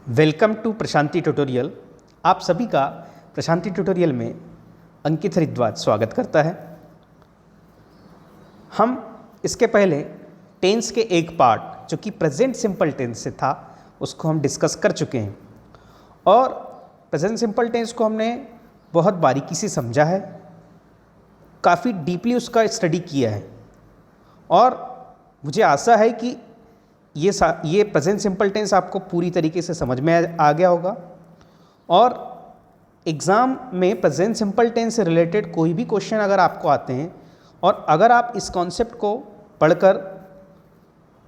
Welcome to Prashanti tutorial. आप सभी का प्रशांति ट्यूटोरियल में अंकित हरिद्वाज स्वागत करता है। हम इसके पहले टेंस के एक पार्ट जो कि प्रेजेंट सिंपल टेंस से था उसको हम डिस्कस कर चुके हैं और प्रेजेंट सिंपल टेंस को हमने बहुत बारीकी से समझा है, काफ़ी डीपली उसका स्टडी किया है और मुझे आशा है कि ये प्रेजेंट सिंपल टेंस आपको पूरी तरीके से समझ में आ गया होगा और एग्ज़ाम में प्रेजेंट सिंपल टेंस से रिलेटेड कोई भी क्वेश्चन अगर आपको आते हैं और अगर आप इस कॉन्सेप्ट को पढ़कर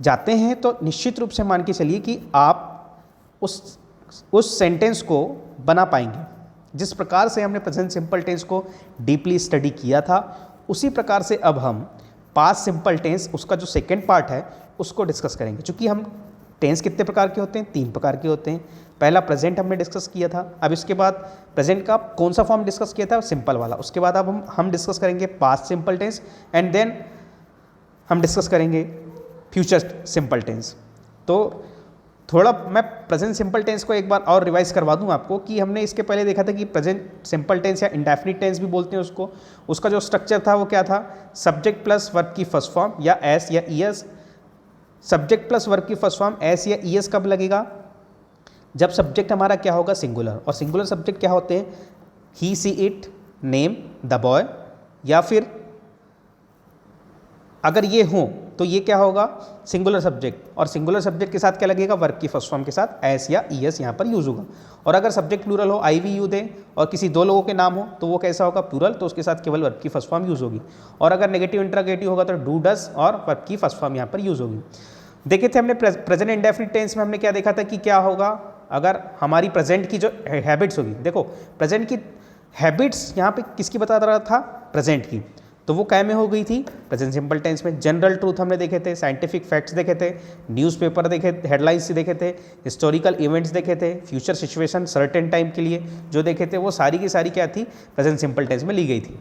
जाते हैं तो निश्चित रूप से मान के चलिए कि आप उस सेंटेंस को बना पाएंगे। जिस प्रकार से हमने प्रेजेंट सिंपल टेंस को डीपली स्टडी किया था उसी प्रकार से अब हम पास्ट सिंपल टेंस उसका जो सेकेंड पार्ट है उसको डिस्कस करेंगे। चूँकि हम टेंस कितने प्रकार के होते हैं, 3 प्रकार के होते हैं। पहला प्रेजेंट हमने डिस्कस किया था, अब इसके बाद प्रेजेंट का कौन सा फॉर्म डिस्कस किया था, सिंपल वाला। उसके बाद अब हम डिस्कस करेंगे past simple tense and then हम डिस्कस करेंगे फ्यूचर सिंपल टेंस। तो थोड़ा मैं प्रेजेंट सिंपल टेंस को एक बार और रिवाइज करवा दूं आपको कि हमने इसके पहले देखा था कि प्रेजेंट सिंपल टेंस या इंडेफिनिट टेंस भी बोलते हैं उसको। उसका जो स्ट्रक्चर था वो क्या था, सब्जेक्ट प्लस वर्ब की फर्स्ट फॉर्म या एस या ईएस। सब्जेक्ट प्लस वर्ब की फर्स्ट फॉर्म एस या ईएस कब लगेगा, जब सब्जेक्ट हमारा क्या होगा, सिंगुलर। और सिंगुलर सब्जेक्ट क्या होते हैं, he she it, name, the boy, या फिर अगर ये हो तो ये क्या होगा, सिंगुलर सब्जेक्ट। और सिंगुलर सब्जेक्ट के साथ क्या लगेगा, वर्ब की फर्स्ट फॉर्म के साथ एस या ईएस यहाँ पर यूज होगा। और अगर सब्जेक्ट प्लूरल हो, आई वी यू दे और किसी 2 लोगों के नाम हो तो वो कैसा होगा, प्लूरल, तो उसके साथ केवल वर्ब की फर्स्ट फॉर्म यूज होगी। और अगर नेगेटिव इंटरोगेटिव होगा तो डू डस और वर्ब की फर्स्ट फॉर्म यहाँ पर यूज होगी। देखे थे हमने प्रेजेंट इंडेफिनिट टेंस में हमने क्या देखा था कि क्या होगा अगर हमारी प्रेजेंट की जो हैबिट्स होगी। देखो प्रेजेंट की हैबिट्स यहाँ पे किसकी बता रहा था, प्रेजेंट की, तो वो क्या में हो गई थी, प्रेजेंट सिंपल टेंस में। जनरल ट्रूथ हमने देखे थे, साइंटिफिक फैक्ट्स देखे थे, न्यूज़पेपर देखे, हेडलाइंस देखे थे, हिस्टोरिकल इवेंट्स देखे थे, फ्यूचर सिचुएशन सर्टेन टाइम के लिए जो देखे थे वो सारी की सारी क्या थी, प्रेजेंट सिंपल टेंस में ली गई थी।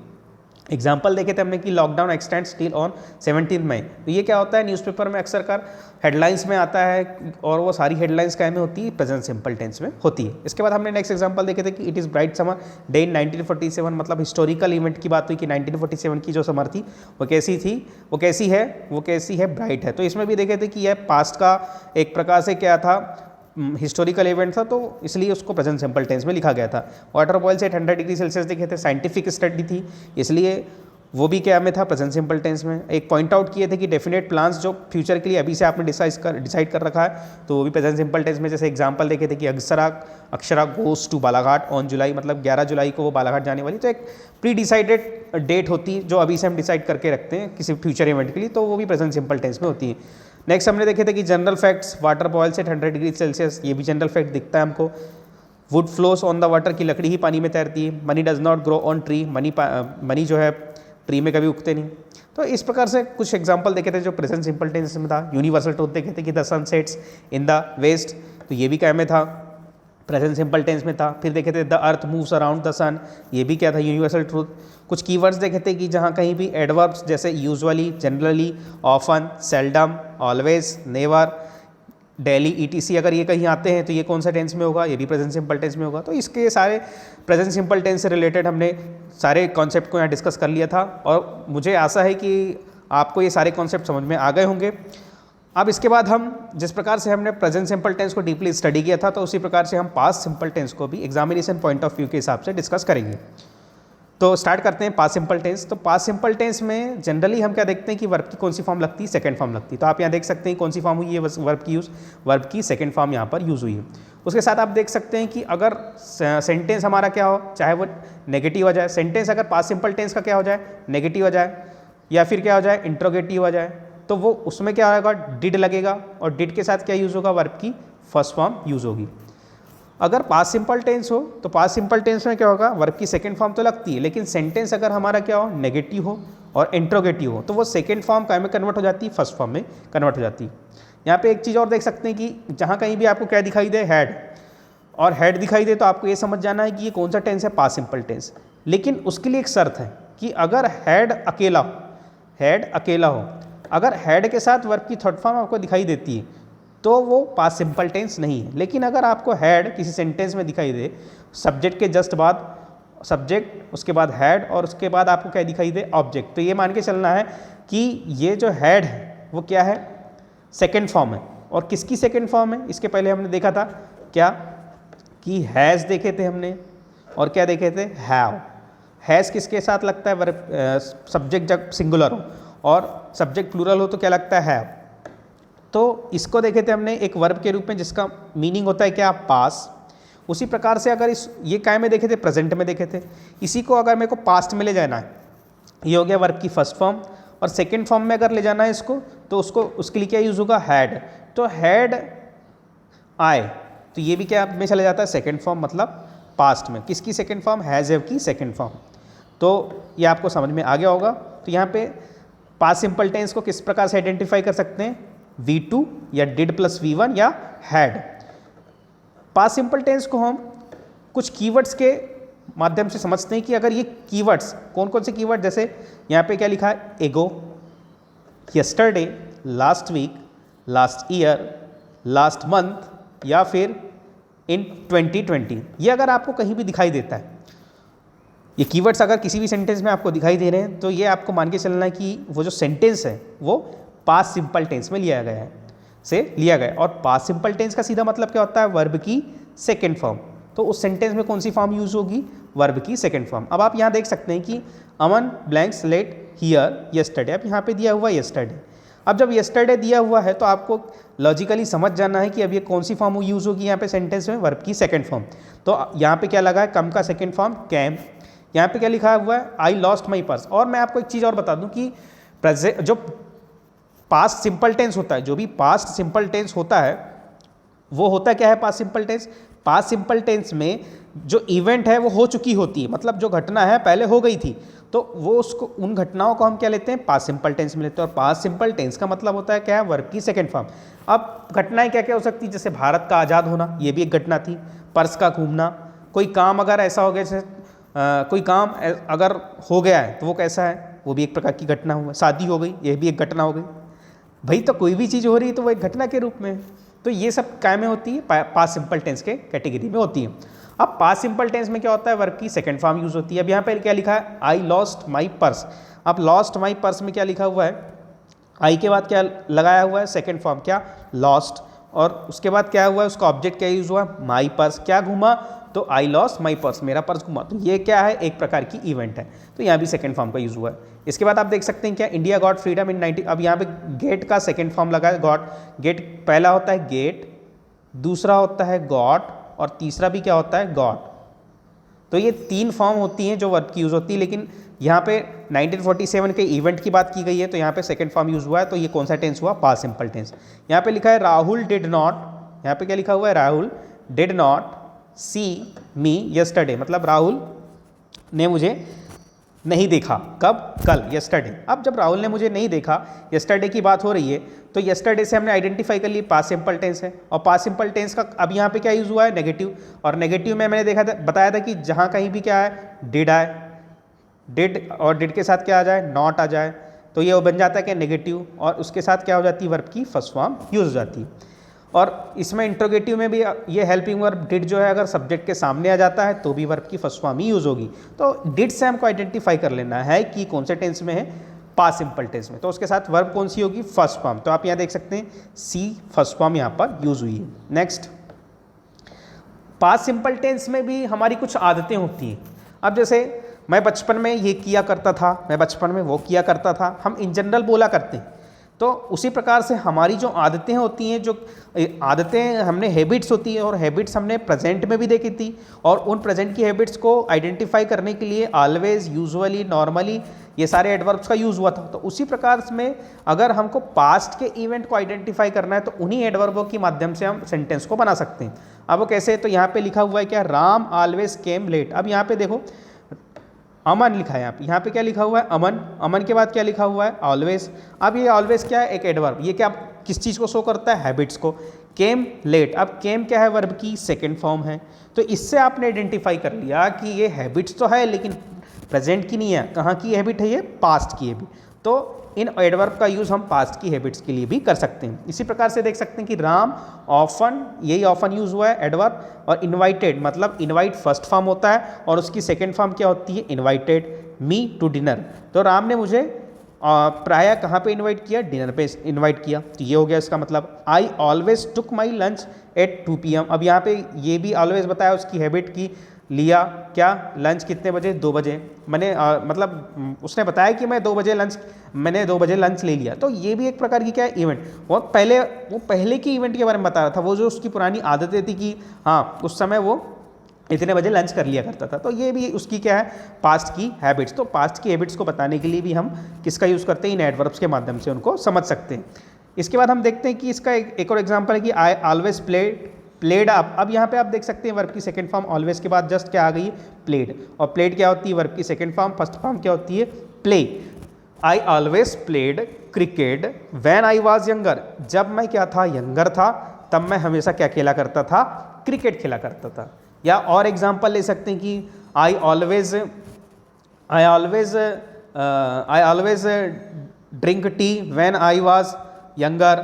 एग्जाम्पल देखे थे हमने कि लॉकडाउन एक्सटेंड स्टिल ऑन 17 मई। तो ये क्या होता है, न्यूज़पेपर में अक्सर कर हेडलाइंस में आता है और वो सारी हेडलाइंस क्या में होती है, प्रेजेंट सिंपल टेंस में होती है। इसके बाद हमने नेक्स्ट एग्जांपल देखे थे कि it is bright summer day in 1947, मतलब हिस्टोरिकल इवेंट की बात हुई कि 1947 की जो समर थी वो कैसी थी, वो कैसी है, ब्राइट है। तो इसमें भी देखे थे कि यह पास्ट का एक प्रकार से क्या था, हिस्टोरिकल इवेंट था, तो इसलिए उसको प्रेजेंट सिंपल टेंस में लिखा गया था। वाटर बॉयल से 100 डिग्री सेल्सियस देखे थे, साइंटिफिक स्टडी थी, इसलिए वो भी क्या में था, प्रेजेंट सिंपल टेंस में। एक पॉइंट आउट किए थे कि डेफिनेट प्लान्स जो फ्यूचर के लिए अभी से आपने डिसाइड कर रखा है तो वो भी प्रेजेंट सिंपल टेंस में। जैसे एग्जांपल देखे थे कि Akshara goes to Balaghat on July, मतलब 11 जुलाई को वो बालाघाट जाने वाली। तो एक प्री डिसाइडेड डेट होती है जो अभी से हम डिसाइड करके रखते हैं किसी फ्यूचर इवेंट के लिए, तो वो भी प्रेजेंट सिंपल टेंस में होती है। नेक्स्ट हमने देखे थे कि जनरल फैक्ट्स, वाटर बॉयल से 100 डिग्री सेल्सियस, ये भी जनरल फैक्ट दिखता है हमको। Would flows on the water, की लकड़ी ही पानी में तैरती है। Money does not grow on tree, money जो है ट्री में कभी उगते नहीं। तो इस प्रकार से कुछ एग्जांपल देखे थे जो प्रेजेंट सिंपल टेंस में था। यूनिवर्सल ट्रूथ देखे थे कि the sun sets in the west, तो ये भी क्या में था, प्रेजेंट सिंपल टेंस में था। फिर देखे थे the earth moves around the sun, ये भी क्या था, यूनिवर्सल ट्रूथ। कुछ कीवर्ड्स देखे थे कि जहाँ कहीं भी एडवर्ब्स जैसे usually, generally, often, seldom, always, never, daily, etc अगर ये कहीं आते हैं तो ये कौन सा टेंस में होगा, ये भी प्रेजेंट सिंपल टेंस में होगा। तो इसके सारे प्रेजेंट सिंपल टेंस से रिलेटेड हमने सारे कॉन्सेप्ट को यहाँ डिस्कस कर लिया था और मुझे आशा है कि आपको ये सारे कॉन्सेप्ट समझ में आ गए होंगे। अब इसके बाद हम जिस प्रकार से हमने प्रेजेंट सिंपल टेंस को डीपली स्टडी किया था तो उसी प्रकार से हम पास्ट सिंपल टेंस को भी एग्जामिनेशन पॉइंट ऑफ व्यू के हिसाब से डिस्कस करेंगे। तो स्टार्ट करते हैं पास्ट सिंपल टेंस। तो पास्ट सिंपल टेंस में जनरली हम क्या देखते हैं कि वर्ब की कौन सी फॉर्म लगती है, सेकंड फॉर्म लगती है। तो आप यहाँ देख सकते हैं कौन सी फॉर्म हुई है वर्ब की यूज़, वर्ब की सेकंड फॉर्म यहाँ पर यूज़ हुई है। उसके साथ आप देख सकते हैं कि अगर सेंटेंस हमारा क्या हो, चाहे वो नेगेटिव आ जाए, सेंटेंस अगर पास्ट सिंपल टेंस का क्या हो जाए, नेगेटिव आ जाए, या फिर क्या हो जाए, इंट्रोगेटिव आ जाए, तो वो उसमें क्या होगा, डिड लगेगा और डिड के साथ क्या यूज़ होगा, वर्ब की फर्स्ट फॉर्म यूज़ होगी। अगर पास्ट सिंपल टेंस हो तो पास्ट सिंपल टेंस में क्या होगा, वर्ब की सेकंड फॉर्म तो लगती है, लेकिन सेंटेंस अगर हमारा क्या हो, नेगेटिव हो और इंट्रोगेटिव हो तो वो सेकंड फॉर्म क्या में कन्वर्ट हो जाती है, फर्स्ट फॉर्म में कन्वर्ट हो जाती है। यहाँ पे एक चीज़ और देख सकते हैं कि जहाँ कहीं भी आपको क्या दिखाई दे, हेड, और हेड दिखाई दे तो आपको ये समझ जाना है कि ये कौन सा टेंस है, पास्ट सिंपल टेंस। लेकिन उसके लिए एक शर्त है कि अगर हेड अकेला हो, अगर हेड के साथ वर्ब की थर्ड फॉर्म आपको दिखाई देती है तो वो पास्ट सिंपल टेंस नहीं है। लेकिन अगर आपको हैड किसी सेंटेंस में दिखाई दे, सब्जेक्ट के जस्ट बाद सब्जेक्ट, उसके बाद हैड और उसके बाद आपको क्या दिखाई दे, ऑब्जेक्ट, तो ये मान के चलना है कि ये जो हैड है वो क्या है, सेकेंड फॉर्म है। और किसकी सेकेंड फॉर्म है, इसके पहले हमने देखा था क्या कि हैज़ देखे थे हमने, और क्या देखे थे, हैव। हैज़ किसके साथ लगता है, वर्ब, सब्जेक्ट जब सिंगुलर हो और सब्जेक्ट प्लूरल हो तो क्या लगता है, हैव। तो इसको देखे थे हमने एक वर्ब के रूप में जिसका मीनिंग होता है क्या, पास। उसी प्रकार से अगर ये काय में देखे थे, प्रेजेंट में देखे थे। इसी को अगर मेरे को पास्ट में ले जाना है, ये हो गया वर्ब की फर्स्ट फॉर्म, और सेकंड फॉर्म में अगर ले जाना है इसको, तो उसके लिए क्या यूज़ होगा, हैड। तो हैड आए, तो ये भी क्या में चला जाता है, सेकंड फॉर्म, मतलब पास्ट में। किसकी सेकंड फॉर्म, हैज़ हैव की सेकंड फॉर्म। तो ये आपको समझ में आ गया होगा। तो यहाँ पे पास्ट सिंपल टेंस को किस प्रकार से आइडेंटिफाई कर सकते हैं, V2 या डिड प्लस V1 या हैड। पास्ट सिंपल टेंस को हम कुछ कीवर्ड्स के माध्यम से समझते हैं कि अगर ये कीवर्ड्स कौन कौन से कीवर्ड, जैसे यहाँ पे क्या लिखा है, ago, yesterday, last week, last year, last month या फिर इन 2020, ये अगर आपको कहीं भी दिखाई देता है, ये कीवर्ड्स अगर किसी भी सेंटेंस में आपको दिखाई दे रहे हैं, तो ये आपको मान के चलना है कि वो जो सेंटेंस है वो पास्ट सिंपल टेंस में लिया गया है, और पास्ट सिंपल टेंस का सीधा मतलब क्या होता है, वर्ब की सेकेंड फॉर्म। तो उस सेंटेंस में कौन सी फॉर्म यूज होगी, वर्ब की सेकेंड फॉर्म। अब आप यहाँ देख सकते हैं कि अमन ब्लैंक्स लेट हियर यस्टरडे, अब यहाँ पे दिया हुआ यस्टरडे। अब जब यस्टरडे दिया हुआ है तो आपको लॉजिकली समझ जाना है कि अब ये कौन सी फॉर्म यूज़ होगी यहाँ पे सेंटेंस में, वर्ब की सेकंड फॉर्म। तो यहाँ पे क्या लगा है, कम का सेकंड फॉर्म कैम। यहाँ पे क्या लिखा हुआ है, आई लॉस्ट माई पर्स। और मैं आपको एक चीज़ और बता दूँ कि जो पास्ट सिंपल टेंस होता है, जो भी पास्ट सिंपल टेंस होता है वो होता क्या है, past simple tense. Past simple tense में जो इवेंट है वो हो चुकी होती है, मतलब जो घटना है पहले हो गई थी, तो वो उसको, उन घटनाओं को हम क्या लेते हैं, पास्ट सिंपल टेंस में लेते हैं। और पास्ट सिंपल टेंस का मतलब होता है क्या है, वर्ब की सेकंड फॉर्म। अब घटनाएं क्या क्या हो सकती है, जैसे भारत का आज़ाद होना, ये भी एक घटना थी। पर्स का घूमना, कोई काम अगर ऐसा हो गया, जैसे कोई काम अगर हो गया है तो वो कैसा है, वो भी एक प्रकार की घटना हुआ। शादी हो गई, ये भी एक घटना हो गई भाई। तो कोई भी चीज़ हो रही है तो वो एक घटना के रूप में। तो ये सब काय में होती है, पास्ट सिंपल टेंस के कैटेगरी में होती है। अब पास्ट सिंपल टेंस में क्या होता है, वर्ब की सेकंड फॉर्म यूज होती है। अब यहाँ पे क्या लिखा है, आई लॉस्ट माई पर्स। अब लॉस्ट माई पर्स में क्या लिखा हुआ है, आई के बाद क्या लगाया हुआ है, सेकंड फॉर्म क्या, लॉस्ट। और उसके बाद क्या हुआ है, उसका ऑब्जेक्ट क्या यूज हुआ, माई पर्स। क्या घूमा, तो आई लॉस्ट माई पर्स, मेरा पर्स घुमा। तो ये क्या है, एक प्रकार की इवेंट है। तो यहाँ भी सेकंड फॉर्म का यूज हुआ है। इसके बाद आप देख सकते हैं क्या, इंडिया गॉट फ्रीडम इन 90। अब यहाँ पे गेट का सेकंड फॉर्म लगा है, गॉट। गेट पहला होता है गेट, दूसरा होता है गॉट, और तीसरा भी क्या होता है, गॉट। तो ये तीन फॉर्म होती हैं जो वर्ब की यूज होती है। लेकिन यहाँ पे 1947 के इवेंट की बात की गई है, तो यहाँ पे सेकंड फॉर्म यूज हुआ है। तो ये कौन सा टेंस हुआ, पास्ट सिंपल टेंस। यहाँ पे लिखा है राहुल डिड नॉट, यहाँ पे क्या लिखा हुआ है, Rahul did not see me yesterday, मतलब राहुल ने मुझे नहीं देखा, कब, कल, यस्टरडे। अब जब राहुल ने मुझे नहीं देखा, यस्टरडे की बात हो रही है, तो यस्टरडे से हमने आइडेंटिफाई कर ली पास्ट सिंपल टेंस है। और पास्ट सिंपल टेंस का अब यहाँ पे क्या यूज़ हुआ है, नेगेटिव। और नेगेटिव में मैंने देखा था, बताया था कि जहाँ कहीं भी क्या है, डिड आए, डिड और डिड के साथ क्या आ जाए, नॉट आ जाए, तो ये बन जाता है क्या, नेगेटिव। और उसके साथ क्या हो जाती है, वर्ब की फर्स्ट फॉर्म यूज हो जाती है। और इसमें इंट्रोगेटिव में भी ये हेल्पिंग वर्ब डिड जो है, अगर सब्जेक्ट के सामने आ जाता है तो भी वर्ब की फर्स्ट फॉर्म ही यूज होगी। तो डिड से हमको आइडेंटिफाई कर लेना है कि कौन से टेंस में है, पास्ट सिंपल टेंस में। तो उसके साथ वर्ब कौन सी होगी, फर्स्ट फॉर्म। तो आप यहाँ देख सकते हैं सी फर्स्ट फॉर्म यहाँ पर यूज हुई है। नेक्स्ट, पास्ट सिंपल टेंस में भी हमारी कुछ आदतें होती हैं। अब जैसे मैं बचपन में ये किया करता था, मैं बचपन में वो किया करता था, हम इन जनरल बोला करते हैं। तो उसी प्रकार से हमारी जो आदतें होती हैं, जो आदतें हमने हैबिट्स होती हैं, और हैबिट्स हमने प्रेजेंट में भी देखी थी। और उन प्रेजेंट की हैबिट्स को आइडेंटिफाई करने के लिए ऑलवेज, यूजुअली, नॉर्मली, ये सारे एडवर्ब्स का यूज़ हुआ था। तो उसी प्रकार में अगर हमको पास्ट के इवेंट को आइडेंटिफाई करना है तो उन्हीं एडवर्बों के माध्यम से हम सेंटेंस को बना सकते हैं। अब वो कैसे, तो यहाँ पे लिखा हुआ है क्या, राम ऑलवेज केम लेट। अब यहाँ पे देखो अमन लिखा है, यहाँ पे क्या लिखा हुआ है, अमन। अमन के बाद क्या लिखा हुआ है, ऑलवेज। अब ये ऑलवेज क्या है, एक एडवर्ब। ये क्या किस चीज़ को शो करता है, हैबिट्स को। केम लेट, अब केम क्या है, वर्ब की सेकंड फॉर्म है। तो इससे आपने आइडेंटिफाई कर लिया कि ये हैबिट्स तो है लेकिन प्रेजेंट की नहीं है। कहाँ की हैबिट है ये, पास्ट की हैबिट। तो इन एडवर्ब का यूज़ हम पास्ट की हैबिट्स के लिए भी कर सकते हैं। इसी प्रकार से देख सकते हैं कि राम ऑफन, यही ऑफन यूज़ हुआ है एडवर्ब, और इनवाइटेड मतलब इनवाइट फर्स्ट फॉर्म होता है और उसकी सेकेंड फॉर्म क्या होती है, इनवाइटेड मी टू डिनर। तो राम ने मुझे प्रायः कहाँ पे इनवाइट किया, डिनर पे इनवाइट किया। तो ये हो गया इसका मतलब। I always took my lunch at 2 PM। अब यहाँ पे ये भी ऑलवेज बताया उसकी हैबिट की, लिया क्या, लंच कितने बजे, 2 बजे। मैंने मतलब उसने बताया कि मैंने 2 बजे लंच ले लिया। तो ये भी एक प्रकार की क्या है, इवेंट। वो पहले की इवेंट के बारे में बता रहा था, वो जो उसकी पुरानी आदतें थी कि हाँ उस समय वो इतने बजे लंच कर लिया करता था। तो ये भी उसकी क्या है, पास्ट की हैबिट्स। तो पास्ट की हैबिट्स को बताने के लिए भी हम किसका यूज़ करते हैं, इन एडवर्ब्स के माध्यम से उनको समझ सकते हैं। इसके बाद हम देखते हैं कि इसका एक और एग्जांपल है कि आई ऑलवेज प्लेड अप। अब यहाँ पे आप देख सकते हैं वर्ब की सेकंड फॉर्म ऑलवेज के बाद जस्ट क्या आ गई, प्लेड। और प्लेड क्या होती है, वर्ब की सेकंड फॉर्म, फर्स्ट फॉर्म क्या होती है, play. I always played cricket when I was younger. जब मैं क्या था, यंगर था, तब मैं हमेशा क्या खेला करता था, क्रिकेट खेला करता था। या और एग्जांपल ले सकते हैं कि I always drink tea when I was younger,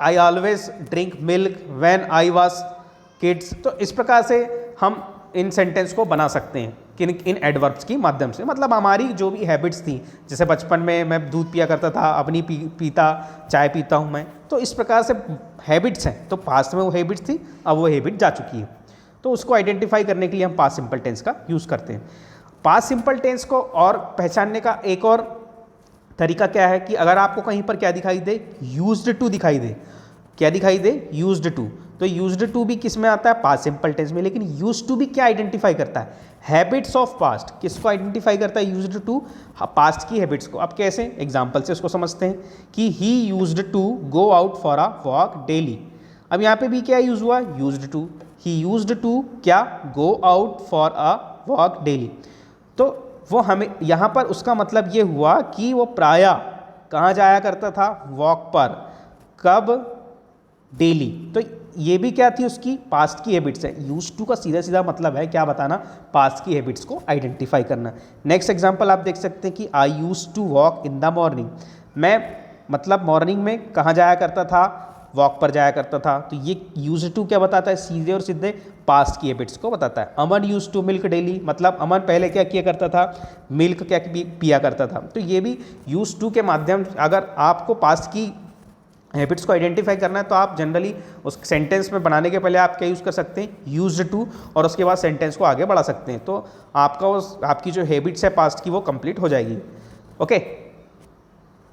I always drink milk when I was kids. तो इस प्रकार से हम इन सेंटेंस को बना सकते हैं किन इन एडवर्ब्स की माध्यम से। मतलब हमारी जो भी हैबिट्स थी, जैसे बचपन में मैं दूध पिया करता था, अब नहीं पीता, चाय पीता हूँ मैं। तो इस प्रकार से हैबिट्स हैं। तो पास्ट में वो हैबिट्स थी, अब वो हैबिट जा चुकी है। तो उसको आइडेंटिफाई करने के लिए हम पास्ट सिंपल टेंस का यूज़ करते हैं। पास्ट सिंपल टेंस को और पहचानने का एक और तरीका क्या है कि अगर आपको कहीं पर क्या दिखाई दे, यूज्ड टू दिखाई दे। क्या दिखाई दे, यूज्ड टू। तो यूज्ड टू भी किस में आता है, पास्ट सिंपल टेंस में। लेकिन यूज्ड टू भी क्या आइडेंटिफाई करता है, हैबिट्स ऑफ पास्ट। किसको आइडेंटिफाई करता है, यूज्ड टू, पास्ट की हैबिट्स को। अब कैसे, एग्जाम्पल से उसको समझते हैं कि he used to go out for a walk daily. अब यहाँ पे भी क्या यूज हुआ, used to. He used to क्या, go out for a walk daily. तो वो हमें यहाँ पर उसका मतलब ये हुआ कि वो प्रायः कहाँ जाया करता था, वॉक पर। कब, डेली। तो ये भी क्या थी, उसकी पास्ट की हैबिट्स है। यूज टू का सीधा सीधा मतलब है क्या बताना, पास्ट की हैबिट्स को आइडेंटिफाई करना। नेक्स्ट एग्जांपल आप देख सकते हैं कि I use to walk in the morning. मैं मतलब मॉर्निंग में कहाँ जाया करता था, वॉक पर जाया करता था। तो ये यूज टू क्या बताता है, सीधे और सीधे पास्ट की हैबिट्स को बताता है। अमन यूज टू मिल्क डेली, मतलब अमन पहले क्या किया करता था, मिल्क क्या पिया करता था। तो ये भी यूज टू के माध्यम, अगर आपको पास्ट की हैबिट्स को आइडेंटिफाई करना है तो आप जनरली उस सेंटेंस में बनाने के पहले आप क्या यूज़ कर सकते हैं, यूज्ड टू, और उसके बाद सेंटेंस को आगे बढ़ा सकते हैं। तो आपकी जो हैबिट्स है पास्ट की वो कंप्लीट हो जाएगी। Okay,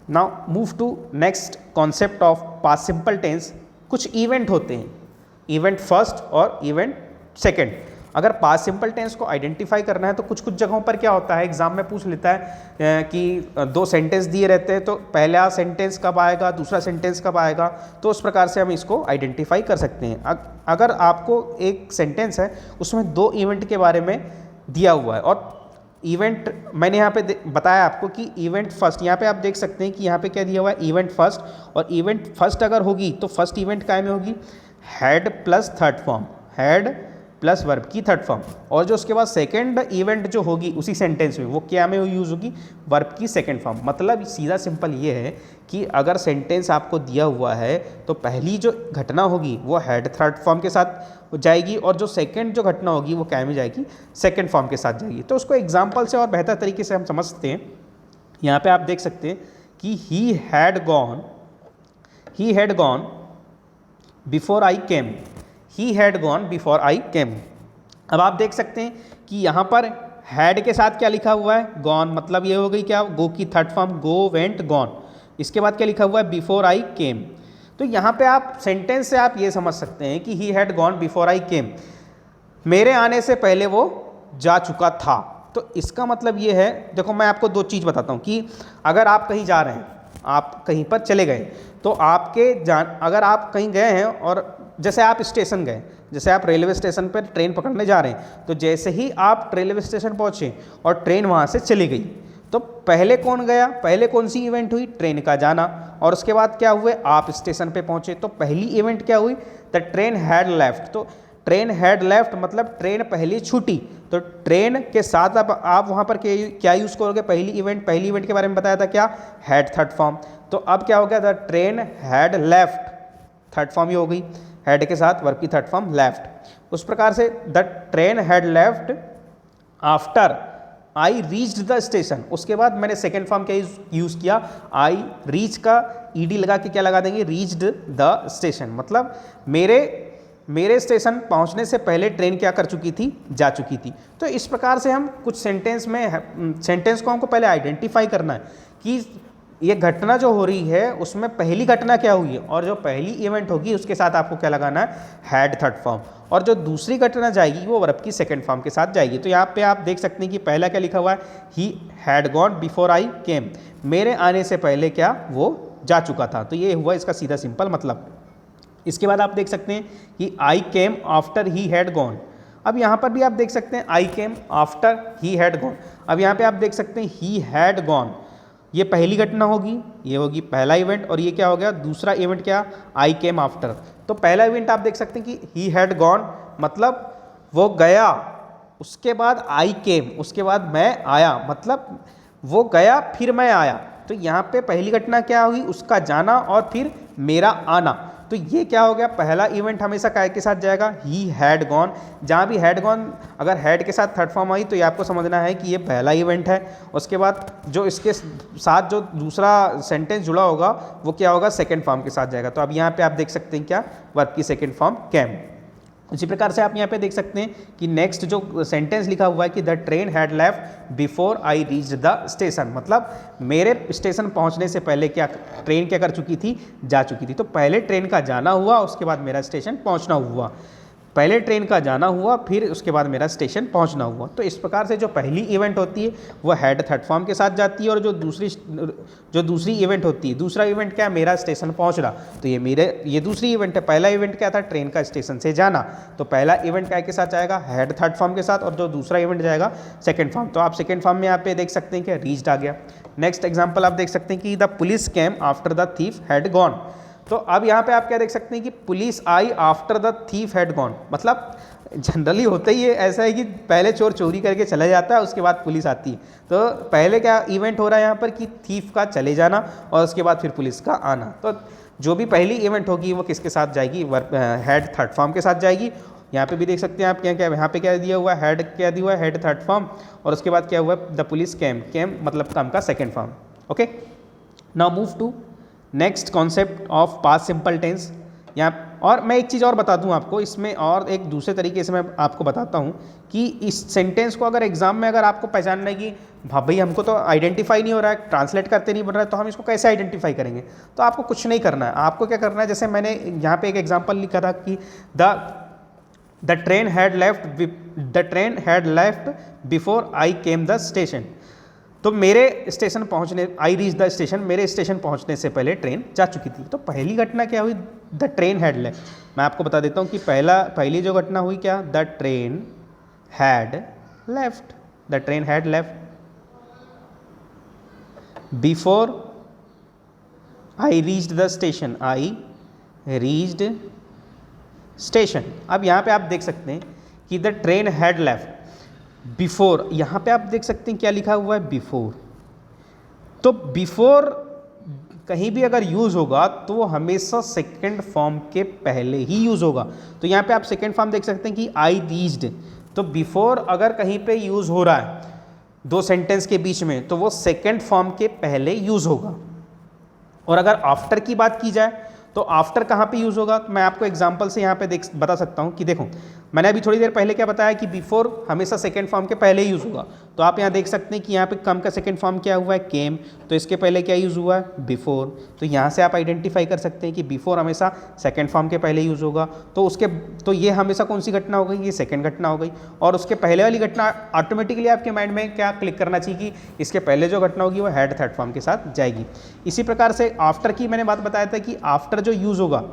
now move to next concept of past simple tense. कुछ इवेंट होते हैं, इवेंट फर्स्ट और इवेंट सेकेंड। अगर पास्ट सिंपल टेंस को आइडेंटिफाई करना है तो कुछ कुछ जगहों पर क्या होता है, एग्जाम में पूछ लेता है कि 2 सेंटेंस दिए रहते हैं, तो पहला सेंटेंस कब आएगा, दूसरा सेंटेंस कब आएगा। तो उस प्रकार से हम इसको आइडेंटिफाई कर सकते हैं। अगर आपको एक सेंटेंस है उसमें 2 इवेंट के बारे में दिया हुआ है, और इवेंट मैंने यहाँ पे बताया आपको कि इवेंट फर्स्ट, यहाँ पे आप देख सकते हैं कि यहाँ पे क्या दिया हुआ है, इवेंट फर्स्ट। और इवेंट फर्स्ट अगर होगी तो फर्स्ट इवेंट काय में होगी, had plus third form, had plus verb की थर्ड फॉर्म। और जो उसके बाद सेकेंड इवेंट जो होगी उसी सेंटेंस में, वो क्या में यूज़ होगी, वर्ब की सेकेंड फॉर्म। मतलब सीधा सिंपल ये है कि अगर सेंटेंस आपको दिया हुआ है तो पहली जो घटना होगी वो हैड थर्ड फॉर्म के साथ जाएगी, और जो सेकेंड जो घटना होगी वो क्या में जाएगी, सेकेंड फॉर्म के साथ जाएगी। तो उसको एग्जाम्पल से और बेहतर तरीके से हम समझते हैं। यहाँ पर आप देख सकते हैं कि he had gone before I came, he had gone before I came. अब आप देख सकते हैं कि यहाँ पर हैड के साथ क्या लिखा हुआ है, गॉन। मतलब ये हो गई क्या, गो की थर्ड फॉर्म, गो, वेंट, गॉन। इसके बाद क्या लिखा हुआ है, बिफोर आई केम। तो यहाँ पे आप सेंटेंस से आप ये समझ सकते हैं कि he had gone before I came, मेरे आने से पहले वो जा चुका था। तो इसका मतलब ये है, देखो मैं आपको 2 चीज़ बताता हूँ कि अगर आप कहीं जा रहे हैं, आप कहीं पर चले गए, तो अगर आप कहीं गए हैं और जैसे आप स्टेशन गए, जैसे आप रेलवे स्टेशन पर ट्रेन पकड़ने जा रहे हैं, तो जैसे ही आप रेलवे स्टेशन पहुँचे और ट्रेन वहाँ से चली गई, तो पहले कौन गया, पहले कौन सी इवेंट हुई, ट्रेन का जाना। और उसके बाद क्या हुए, आप स्टेशन पे पहुँचे, तो पहली इवेंट क्या हुई, द ट्रेन हैड लेफ्ट। तो ट्रेन हैड लेफ्ट मतलब ट्रेन पहली छूटी, तो ट्रेन के साथ अब आप वहाँ पर क्या यूज़ करोगे, पहली इवेंट के बारे में बताया था क्या, हैड थर्ड फॉर्म। तो अब क्या हो गया, the train had left, third form ही हो गई, हैड के साथ वर्ब की थर्ड फॉर्म लेफ्ट। उस प्रकार से the train had left after I reached the station, उसके बाद मैंने सेकेंड फॉर्म क्या यूज़ किया, आई रीच का ईडी लगा के क्या लगा देंगे, रीच्ड द स्टेशन, मतलब मेरे स्टेशन पहुंचने से पहले ट्रेन क्या कर चुकी थी, जा चुकी थी। तो इस प्रकार से हम कुछ सेंटेंस को हमको पहले आइडेंटिफाई करना है कि ये घटना जो हो रही है उसमें पहली घटना क्या हुई है, और जो पहली इवेंट होगी उसके साथ आपको क्या लगाना है, हैड थर्ड फॉर्म, और जो दूसरी घटना जाएगी वो वर्ब की सेकंड फॉर्म के साथ जाएगी। तो यहाँ पे आप देख सकते हैं कि पहला क्या लिखा हुआ है, he had gone before I came, मेरे आने से पहले क्या वो जा चुका था। तो ये हुआ इसका सीधा सिंपल मतलब। इसके बाद आप देख सकते हैं कि I came after he had gone, अब यहाँ पर भी आप देख सकते हैं I came after he had gone. अब यहाँ पे आप देख सकते हैं ही हैड गॉन, ये पहली घटना होगी, ये होगी पहला इवेंट, और ये क्या हो गया दूसरा इवेंट क्या, आई केम आफ्टर। तो पहला इवेंट आप देख सकते हैं कि ही हैड गॉन मतलब वो गया, उसके बाद आई केम, उसके बाद मैं आया, मतलब वो गया फिर मैं आया। तो यहाँ पे पहली घटना क्या हुई, उसका जाना और फिर मेरा आना। तो ये क्या हो गया, पहला इवेंट हमेशा काय के साथ जाएगा, ही हैड गॉन। जहाँ भी हैड गॉन अगर हैड के साथ थर्ड फॉर्म आई तो ये आपको समझना है कि ये पहला इवेंट है। उसके बाद जो इसके साथ जो दूसरा सेंटेंस जुड़ा होगा वो क्या होगा, सेकेंड फॉर्म के साथ जाएगा। तो अब यहाँ पे आप देख सकते हैं क्या, वर्ब की सेकेंड फॉर्म कैम। इसी प्रकार से आप यहाँ पे देख सकते हैं कि नेक्स्ट जो सेंटेंस लिखा हुआ है कि the train had left before I reach the station, मतलब मेरे स्टेशन पहुँचने से पहले क्या ट्रेन क्या कर चुकी थी, जा चुकी थी। तो पहले ट्रेन का जाना हुआ, उसके बाद मेरा स्टेशन पहुँचना हुआ, पहले ट्रेन का जाना हुआ फिर उसके बाद मेरा स्टेशन पहुंचना हुआ। तो इस प्रकार से जो पहली इवेंट होती है वो हैड थर्ड फॉर्म के साथ जाती है, और जो दूसरी इवेंट होती है, दूसरा इवेंट क्या है, मेरा स्टेशन पहुंचना, तो ये दूसरी इवेंट है। पहला इवेंट क्या था, ट्रेन का स्टेशन से जाना, तो पहला इवेंट क्या के साथ जाएगा, हैड थर्ड फॉर्म के साथ, और जो दूसरा इवेंट जाएगा सेकेंड फॉर्म। तो आप सेकेंड फॉर्म में यहाँ पे देख सकते हैं कि रीच्ड आ गया। नेक्स्ट एग्जाम्पल आप देख सकते हैं कि the police came after the thief had gone. तो अब यहाँ पे आप क्या देख सकते हैं कि police I after the thief had gone, मतलब जनरली होता ही है ऐसा है कि पहले चोर चोरी करके चला जाता है, उसके बाद पुलिस आती है। तो पहले क्या इवेंट हो रहा है यहाँ पर कि थीफ का चले जाना और उसके बाद फिर पुलिस का आना। तो जो भी पहली इवेंट होगी वो किसके साथ जाएगी, हैड थर्ड फॉर्म के साथ जाएगी। यहाँ पे भी देख सकते हैं आप क्या यहाँ पे क्या दिया हुआ है, हैड क्या दिया हुआ है, हैड थर्ड फॉर्म, और उसके बाद क्या हुआ है, द पुलिस केम मतलब कम का second form. Okay, now move to next concept of past simple tense. यहाँ और मैं एक चीज़ और बता दूँ आपको इसमें, और एक दूसरे तरीके से मैं आपको बताता हूँ कि इस सेंटेंस को अगर एग्जाम में अगर आपको पहचानना है कि भाई हमको तो आइडेंटिफाई नहीं हो रहा है, ट्रांसलेट करते नहीं बन रहा है, तो हम इसको कैसे आइडेंटिफाई करेंगे। तो आपको कुछ नहीं करना है, आपको क्या करना है, जैसे मैंने यहाँ पे एक एग्जाम्पल लिखा था कि the train had left before I came the station. तो मेरे स्टेशन पहुंचने, आई रीच द स्टेशन, मेरे स्टेशन पहुंचने से पहले ट्रेन जा चुकी थी। तो पहली घटना क्या हुई, द ट्रेन हैड लेफ्ट। मैं आपको बता देता हूं कि पहली जो घटना हुई क्या, the train had left, the train had left before I reached the station, I reached station. अब यहाँ पे आप देख सकते हैं कि the train had left before, यहाँ पे आप देख सकते हैं क्या लिखा हुआ है, बिफोर। तो बिफोर कहीं भी अगर यूज़ होगा तो वो हमेशा सेकंड फॉर्म के पहले ही यूज़ होगा। तो यहाँ पे आप सेकंड फॉर्म देख सकते हैं कि आई रीच्ड, तो बिफोर अगर कहीं पे यूज़ हो रहा है दो सेंटेंस के बीच में तो वो सेकंड फॉर्म के पहले यूज़ होगा। और अगर आफ्टर की बात की जाए तो आफ्टर कहाँ पे यूज़ होगा, तो मैं आपको एग्जांपल से यहाँ पे बता सकता हूँ कि देखो मैंने अभी थोड़ी देर पहले क्या बताया कि बिफोर हमेशा सेकंड फॉर्म के पहले यूज़ होगा। तो आप यहाँ देख सकते हैं कि यहाँ पे कम का सेकंड फॉर्म क्या हुआ है, केम, तो इसके पहले क्या यूज़ हुआ है, बिफोर। तो यहाँ से आप आइडेंटिफाई कर सकते हैं कि बिफोर हमेशा सेकंड फॉर्म के पहले यूज़ होगा। तो ये हमेशा कौन सी घटना हो गई, ये सेकेंड घटना हो गई। और उसके पहले वाली घटना ऑटोमेटिकली आपके माइंड में क्या क्लिक करना चाहिए कि इसके पहले जो घटना होगी वो हैड थर्ड फॉर्म के साथ जाएगी। इसी प्रकार से आफ्टर की मैंने बात बताया था कि आफ्टर जो यूज़ होगा,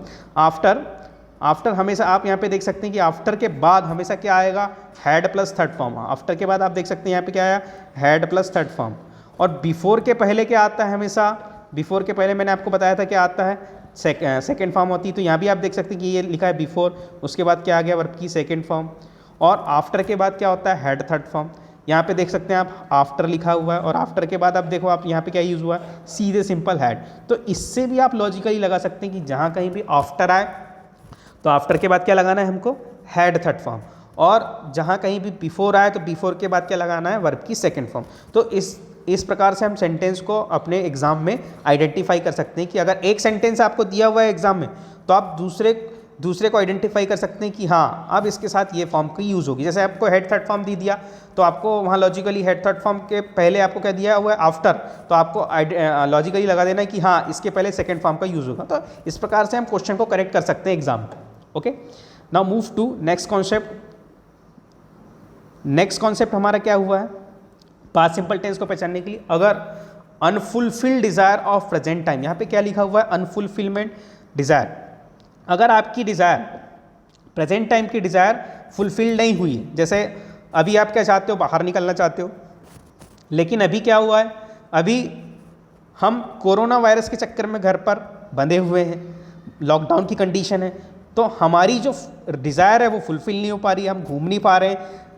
आफ्टर हमेशा आप यहाँ पे देख सकते हैं कि आफ्टर के बाद हमेशा क्या आएगा, had plus third form. After के बाद आप देख सकते हैं यहाँ पे क्या आया, हैड प्लस थर्ड फॉर्म। और बिफोर के पहले क्या आता है, हमेशा बिफोर के पहले मैंने आपको बताया था क्या आता है, सेकेंड फॉर्म होती है। तो यहाँ भी आप देख सकते हैं कि ये लिखा है बिफोर, उसके बाद क्या आ गया वर्ब की सेकेंड फॉर्म, और आफ्टर के बाद क्या होता है हैड थर्ड फॉर्म। यहाँ पे देख सकते हैं आप आफ्टर लिखा हुआ है, और आफ्टर के बाद आप देखो आप यहाँ पे क्या यूज़ हुआ है, सीधे सिंपल हैड। तो इससे भी आप लॉजिकली लगा सकते हैं कि जहाँ कहीं भी आफ्टर आए तो आफ्टर के बाद क्या लगाना है हमको, हैड थर्ड फॉर्म, और जहाँ कहीं भी बिफोर आए तो बिफोर के बाद क्या लगाना है, वर्ब की सेकेंड फॉर्म। तो इस प्रकार से हम सेंटेंस को अपने एग्जाम में आइडेंटिफाई कर सकते हैं कि अगर एक सेंटेंस आपको दिया हुआ है एग्जाम में तो आप दूसरे को आइडेंटिफाई कर सकते हैं कि हाँ अब इसके साथ ये फॉर्म की यूज़ होगी। जैसे आपको हेड थर्ड फॉर्म दे दिया तो आपको वहाँ लॉजिकली हेड थर्ड फॉर्म के पहले आपको क्या दिया हुआ है, आफ्टर, तो आपको लॉजिकली लगा देना है कि हाँ इसके पहले सेकेंड फॉर्म का यूज़ होगा। तो इस प्रकार से हम क्वेश्चन को करेक्ट कर सकते हैं एग्जाम में। Okay, now move to next concept. Next concept हमारा क्या हुआ है, पास्ट सिंपल टेंस को पहचानने के लिए अगर unfulfilled desire of present time, यहाँ पे क्या लिखा हुआ है, अनफुलफिलमेंट डिज़ायर, अगर आपकी डिज़ायर प्रेजेंट टाइम की डिज़ायर फुलफिल नहीं हुई, जैसे अभी आप क्या चाहते हो, बाहर निकलना चाहते हो, लेकिन अभी क्या हुआ है, अभी हम कोरोना वायरस के चक्कर में घर पर बंधे हुए हैं, लॉकडाउन की कंडीशन है, तो हमारी जो डिज़ायर है वो फुलफिल नहीं हो पा रही है, हम घूम नहीं पा रहे हैं,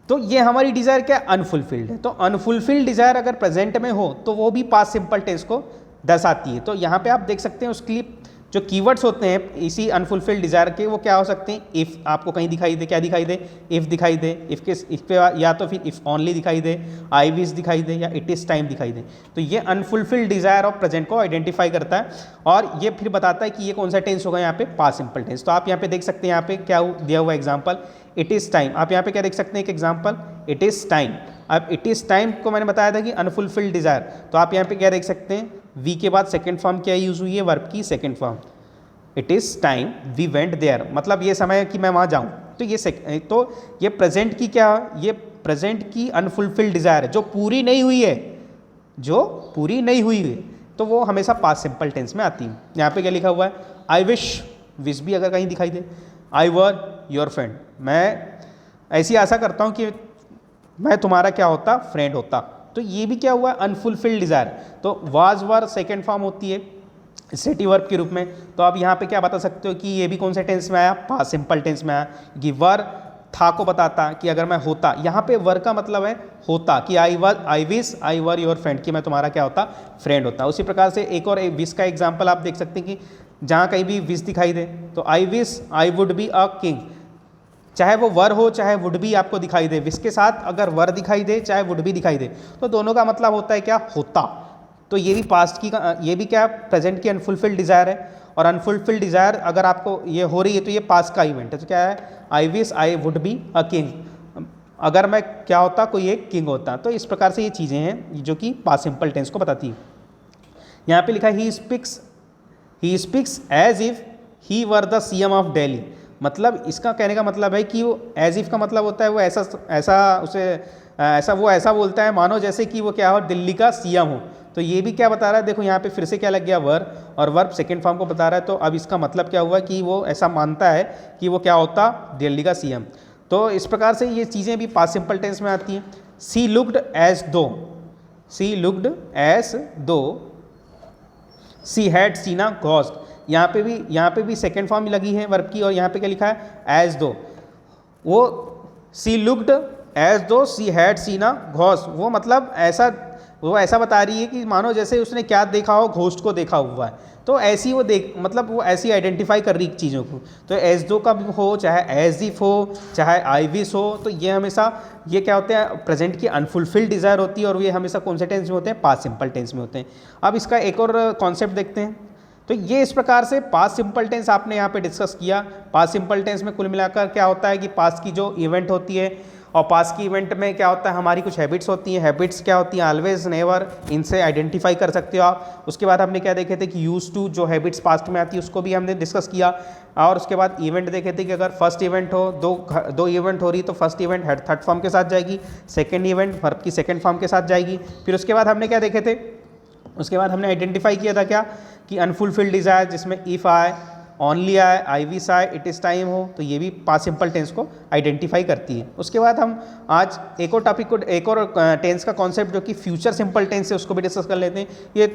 तो ये हमारी डिज़ायर क्या अनफुलफिल्ड है। तो अनफुलफिल्ड डिज़ायर अगर प्रेजेंट में हो तो वो भी पास्ट सिंपल टेंस को दर्शाती है। तो यहाँ पे आप देख सकते हैं उसके लिए जो कीवर्ड्स होते हैं इसी अनफुलफिल्ड डिज़ायर के, वो क्या हो सकते हैं, इफ़ आपको कहीं दिखाई दे, क्या दिखाई दे, इफ़ दिखाई दे, इफ़ पे या तो फिर इफ़ ओनली दिखाई दे, आई विश दिखाई दे, या इट इज़ टाइम दिखाई दे। तो ये अनफुलफिल्ड डिज़ायर ऑफ प्रेजेंट को आइडेंटिफाई करता है और ये फिर बताता है कि ये कौन सा टेंस होगा, यहाँ पे पास्ट सिंपल टेंस। तो आप यहाँ पे देख सकते हैं, यहाँ पे क्या दिया हुआ एग्जाम्पल, इट इज़ टाइम। आप यहाँ पे क्या देख सकते हैं, एक एग्जाम्पल इट इज़ टाइम। अब इट इज़ टाइम को मैंने बताया था कि अनफुलफिल्ड डिज़ायर, तो आप यहाँ पे क्या देख सकते हैं, वी के बाद सेकेंड फॉर्म क्या यूज़ हुई है, वर्ब की second form, it is time we went there, मतलब ये समय है कि मैं वहाँ जाऊँ। तो ये प्रेजेंट की क्या, ये प्रेजेंट की अनफुलफिल्ड डिज़ायर है जो पूरी नहीं हुई है, जो पूरी नहीं हुई है, तो वो हमेशा पास्ट सिंपल टेंस में आती है। यहाँ पे क्या लिखा हुआ है, आई विश भी अगर कहीं दिखाई दे, आई वर योर फ्रेंड, मैं ऐसी आशा करता हूँ कि मैं तुम्हारा क्या होता, फ्रेंड होता। तो ये भी क्या हुआ, अनफुलफिल्ड डिज़ायर। तो वाज वर सेकेंड फॉर्म होती है स्टेटिव वर्ब के रूप में। तो आप यहाँ पे क्या बता सकते हो कि ये भी कौन से टेंस में आया, पास्ट सिंपल टेंस में आया, कि वर था को बताता कि अगर मैं होता, यहाँ पे वर का मतलब है होता, कि I wish I were your friend, कि मैं तुम्हारा क्या होता, फ्रेंड होता। उसी प्रकार से एक और विश का एग्जाम्पल आप देख सकते हैं कि जहाँ कहीं भी विश दिखाई दे तो I wish I would be a king, चाहे वो वर हो चाहे वुड बी आपको दिखाई दे, विश के साथ अगर वर दिखाई दे चाहे वुड बी दिखाई दे, तो दोनों का मतलब होता है क्या, होता। तो ये भी पास्ट की ये भी क्या प्रेजेंट की अनफुलफिल्ड डिज़ायर है, और अनफुलफिल्ड डिज़ायर अगर आपको ये हो रही है तो ये पास्ट का इवेंट है। तो क्या है, I wish I would be a king, अगर मैं क्या होता, कोई एक किंग होता। तो इस प्रकार से ये चीज़ें हैं जो कि पास्ट सिंपल टेंस को बताती है। यहाँ पे लिखा है he speaks as if he were the CM of Delhi, मतलब इसका कहने का मतलब है कि वो एज इफ का मतलब होता है वो ऐसा बोलता है मानो जैसे कि वो क्या हो, दिल्ली का सीएम हो। तो ये भी क्या बता रहा है, देखो यहाँ पे फिर से क्या लग गया, वर, और वर्ब सेकेंड फॉर्म को बता रहा है। तो अब इसका मतलब क्या हुआ कि वो ऐसा मानता है कि वो क्या होता, दिल्ली का सीएम। तो इस प्रकार से ये चीज़ें भी पास्ट सिंपल टेंस में आती हैं। सी लुक्ड एज दो she had seen a ghost, यहाँ पे भी सेकेंड फॉर्म लगी है वर्ब की, और यहाँ पे क्या लिखा है, एज दो। वो सी लुक्ड एज दो she had seen a ghost, वो मतलब ऐसा बता रही है कि मानो जैसे उसने क्या देखा हो, घोस्ट को देखा हुआ है। तो ऐसी वो ऐसी आइडेंटिफाई कर रही चीज़ों को। तो एज दो का भी हो, चाहे एज इफ हो, चाहे आई विश हो, तो ये हमेशा ये क्या होते हैं, प्रेजेंट की अनफुलफिल्ड डिज़ायर होती है, और ये हमेशा कौन से टेंस में होते हैं, पास्ट सिंपल टेंस में होते हैं। अब इसका एक और कॉन्सेप्ट देखते हैं। तो ये इस प्रकार से पास्ट सिंपल टेंस आपने यहाँ पे डिस्कस किया। पास्ट सिंपल टेंस में कुल मिलाकर क्या होता है कि पास्ट की जो इवेंट होती है, और पास्ट की इवेंट में क्या होता है, हमारी कुछ हैबिट्स होती हैं। हैबिट्स क्या होती हैं, ऑलवेज, नेवर, इनसे आइडेंटिफाई कर सकते हो आप। उसके बाद हमने क्या देखे थे कि यूज टू, जो हैबिट्स पास्ट में आती है उसको भी हमने डिस्कस किया। और उसके बाद इवेंट देखे थे कि अगर फर्स्ट इवेंट हो, दो इवेंट हो रही तो फर्स्ट इवेंट थर्ड फॉर्म के साथ जाएगी, सेकेंड इवेंट वर्ब की सेकेंड फॉर्म के साथ जाएगी। फिर उसके बाद हमने क्या देखे थे, उसके बाद हमने आइडेंटिफाई किया था क्या कि अनफुलफिल्ड डिज़ायर, जिसमें इफ़ आए, ओनली आए, आई विश आए, इट इज़ टाइम हो, तो ये भी पास्ट सिंपल टेंस को आइडेंटिफाई करती है। उसके बाद हम आज एक और टेंस का कॉन्सेप्ट जो कि फ्यूचर सिंपल टेंस है उसको भी डिस्कस कर लेते हैं। ये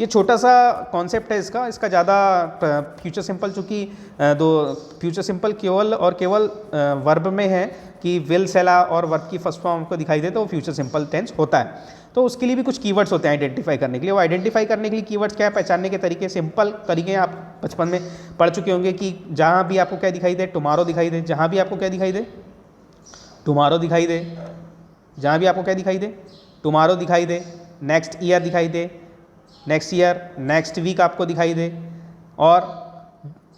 ये छोटा सा कॉन्सेप्ट है इसका ज़्यादा फ्यूचर सिंपल चूँकि दो फ्यूचर सिंपल केवल और केवल वर्ब में है कि विल सेला और वर्ब की फर्स्ट फॉर्म को दिखाई दे तो वो फ्यूचर सिंपल टेंस होता है। तो उसके लिए भी कुछ कीवर्ड्स होते हैं आइडेंटिफाई करने के लिए। वो आइडेंटिफाई करने के लिए कीवर्ड्स क्या है, पहचानने के तरीके, सिंपल तरीके आप बचपन में पढ़ चुके होंगे कि जहाँ भी आपको क्या दिखाई दे, टुमारो दिखाई दे, जहाँ भी आपको क्या दिखाई दे, टुमारो दिखाई दे, जहाँ भी आपको क्या दिखाई दे, टुमारो दिखाई दे, नेक्स्ट ईयर दिखाई दे, नेक्स्ट ईयर, नेक्स्ट वीक आपको दिखाई दे, और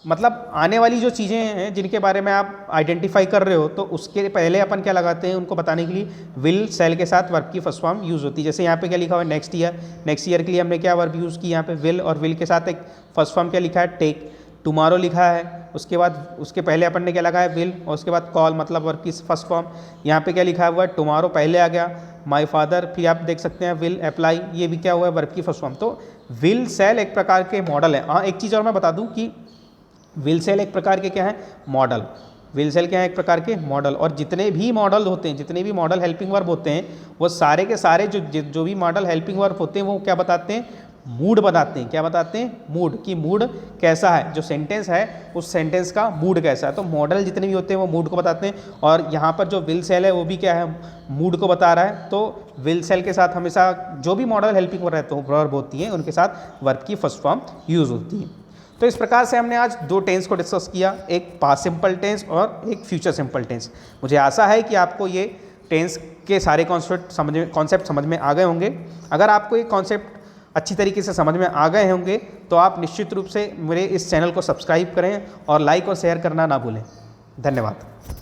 मतलब आने वाली जो चीज़ें हैं जिनके बारे में आप आइडेंटिफाई कर रहे हो तो उसके पहले अपन क्या लगाते हैं, उनको बताने के लिए विल सेल के साथ वर्ब की फर्स्ट फॉर्म यूज़ होती है। जैसे यहाँ पे क्या लिखा हुआ है, नेक्स्ट ईयर, नेक्स्ट ईयर के लिए हमने क्या वर्ब यूज़ की यहाँ पे विल, और विल के साथ एक फर्स्ट फॉर्म क्या लिखा है, टेक। टुमारो लिखा है, उसके बाद उसके पहले अपन ने क्या लगा है, विल, और उसके बाद कॉल मतलब वर्ब की फर्स्ट फॉर्म। यहाँ पे क्या लिखा हुआ है, टुमारो पहले आ गया, माय फादर, फिर आप देख सकते हैं विल अप्लाई, ये भी क्या हुआ है, वर्ब की फर्स्ट फॉर्म। तो विल सेल एक प्रकार के मॉडल है। हाँ, एक चीज़ और मैं बता दूँ कि विल सेल एक प्रकार के क्या है, मॉडल। विल सेल क्या है, एक प्रकार के मॉडल। और जितने भी मॉडल होते हैं, जितने भी मॉडल हेल्पिंग वर्ब होते हैं, वो सारे के सारे जो भी मॉडल हेल्पिंग वर्ब होते हैं वो क्या बताते हैं, मूड बताते हैं। क्या बताते हैं, मूड, कि मूड कैसा है, जो सेंटेंस है उस सेंटेंस का मूड कैसा है। तो मॉडल जितने भी होते हैं वो मूड को बताते हैं, और यहाँ पर जो विल सेल है वो भी क्या है, मूड को बता रहा है। तो विल सेल के साथ हमेशा जो भी मॉडल हेल्पिंग वर्ब होती हैं उनके साथ वर्ब की फर्स्ट फॉर्म यूज़ होती है। तो इस प्रकार से हमने आज दो टेंस को डिस्कस किया, एक पास्ट सिंपल टेंस और एक फ्यूचर सिंपल टेंस। मुझे आशा है कि आपको ये टेंस के सारे कॉन्सेप्ट समझ में आ गए होंगे। अगर आपको ये कॉन्सेप्ट अच्छी तरीके से समझ में आ गए होंगे तो आप निश्चित रूप से मेरे इस चैनल को सब्सक्राइब करें और लाइक और शेयर करना ना भूलें। धन्यवाद।